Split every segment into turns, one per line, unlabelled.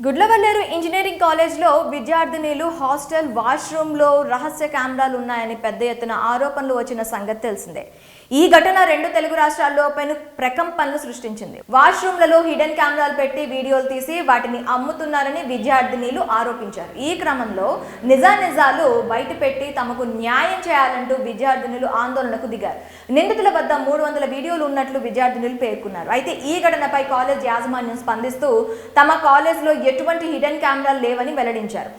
Gudlavalleru engineering కాలేజ్లో విద్యార్థినులు hostel వాష్రూమ్లో రహస్య కెమెరాలు ఉన్నాయని పెద్ద ఎత్తున ఆరోపణలు వచ్చిన సంగతి తెలిసిందే. ఈ ఘటన రెండు తెలుగు రాష్ట్రాల్లో ప్రకంపనలు సృష్టించింది. వాష్రూమ్లలో హిడెన్ కెమెరాలు పెట్టి వీడియోలు తీసి వాటిని అమ్ముతున్నారని విద్యార్థినులు ఆరోపించారు. ఈ క్రమంలో నిజాలు బయట పెట్టి తమకు న్యాయం చేయాలంటూ విద్యార్థినులు ఆందోళనకు దిగారు. నిందితుల వద్ద 300 వీడియోలు ఉన్నట్లు విద్యార్థినులు పేర్కొన్నారు. అయితే ఈ ఘటనపై కాలేజ్ యాజమాన్యం స్పందిస్తూ తమ కాలేజ్లో ఎటువంటి హిడెన్ కెమెరాలు లేవని వెల్లడించారు.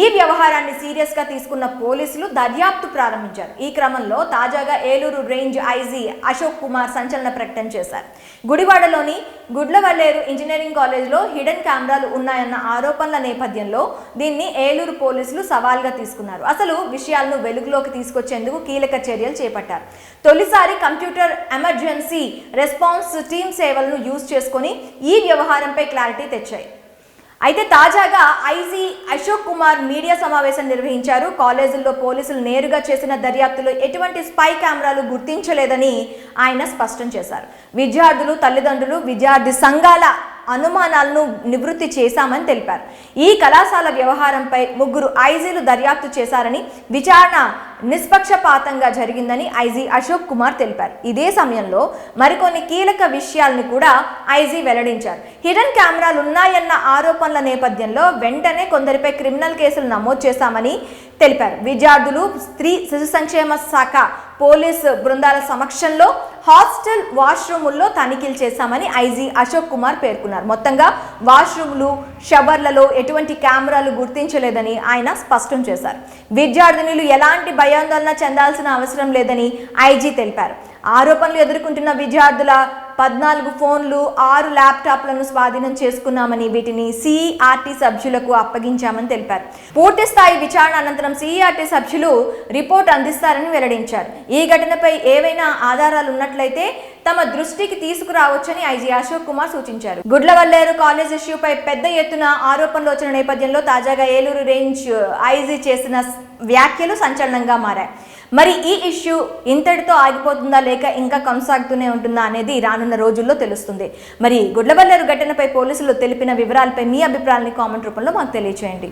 ఈ వ్యవహారాన్ని సీరియస్ గా తీసుకున్న పోలీసులు దర్యాప్తు ప్రారంభించారు. ఈ క్రమంలో తాజాగా ఏలూరు రేంజ్ ఐజీ అశోక్ కుమార్ సంచలన ప్రకటన చేశారు. గుడివాడలోని గుడ్లవల్లేరు ఇంజనీరింగ్ కాలేజ్లో హిడెన్ కెమెరాలు ఉన్నాయన్న ఆరోపణల నేపథ్యంలో దీన్ని ఏలూరు పోలీసులు సవాల్గా తీసుకున్నారు. అసలు విషయాలను వెలుగులోకి తీసుకొచ్చేందుకు కీలక చర్యలు చేపట్టారు. తొలిసారి కంప్యూటర్ ఎమర్జెన్సీ రెస్పాన్స్ టీమ్ సేవలను యూజ్ చేసుకొని ఈ వ్యవహారంపై క్లారిటీ తెచ్చాయి. అయితే తాజాగా ఐజీ అశోక్ కుమార్ మీడియా సమావేశం నిర్వహించారు. కాలేజీల్లో పోలీసులు నేరుగా చేసిన దర్యాప్తులో ఎటువంటి స్పై కెమెరాలు గుర్తించలేదని ఆయన స్పష్టం చేశారు. విద్యార్థులు, తల్లిదండ్రులు, విద్యార్థి సంఘాల అనుమానాలను నివృత్తి చేశామని తెలిపారు. ఈ కళాశాల వ్యవహారంపై 3 ఐజీలు దర్యాప్తు చేశారని, విచారణ నిష్పక్షపాతంగా జరిగిందని ఐజీ అశోక్ కుమార్ తెలిపారు. ఇదే సమయంలో మరికొన్ని కీలక విషయాలను కూడా ఐజీ వెల్లడించారు. హిడెన్ కెమెరాలు ఉన్నాయన్న ఆరోపణల నేపథ్యంలో వెంటనే కొందరిపై క్రిమినల్ కేసులు నమోదు చేశామని తెలిపారు. విద్యార్థులు, స్త్రీ శిశు సంక్షేమ శాఖ పోలీసు బృందాల సమక్షంలో హాస్టల్ వాష్రూముల్లో తనిఖీలు చేశామని ఐజీ అశోక్ కుమార్ పేర్కొన్నారు. మొత్తంగా వాష్రూములు, షవర్లలో ఎటువంటి కెమెరాలు గుర్తించలేదని ఆయన స్పష్టం చేశారు. విద్యార్థినులు ఎలాంటి భయాందోళన చెందాల్సిన అవసరం లేదని ఐజీ తెలిపారు. ఆరోపణలు ఎదుర్కొంటున్న విద్యార్థుల 14 ఫోన్లు, 6 ల్యాప్టాప్లను స్వాధీనం చేసుకున్నామని, వీటిని సిఈఆర్టీ సభ్యులకు అప్పగించామని తెలిపారు. పూర్తి స్థాయి విచారణ అనంతరం సిఈఆర్టీ సభ్యులు రిపోర్ట్ అందిస్తారని వెల్లడించారు. ఈ ఘటనపై ఏవైనా ఆధారాలు ఉన్నట్లయితే తమ దృష్టికి తీసుకురావచ్చని ఐజీ అశోక్ కుమార్ సూచించారు. గుడ్లవల్లేరు కాలేజ్ ఇష్యూపై పెద్ద ఎత్తున ఆరోపణలు వచ్చిన నేపథ్యంలో తాజాగా ఏలూరు రేంజ్ ఐజీ చేసిన వ్యాఖ్యలు సంచలనంగా మారాయి. మరి ఈ ఇష్యూ ఇంతటితో ఆగిపోతుందా లేక ఇంకా కొనసాగుతూనే ఉంటుందా అనేది రానున్న రోజుల్లో తెలుస్తుంది. మరి గుడ్లవల్లేరు ఘటనపై పోలీసులు తెలిపిన వివరాలపై మీ అభిప్రాయాన్ని కామెంట్ రూపంలో మాకు తెలియజేయండి.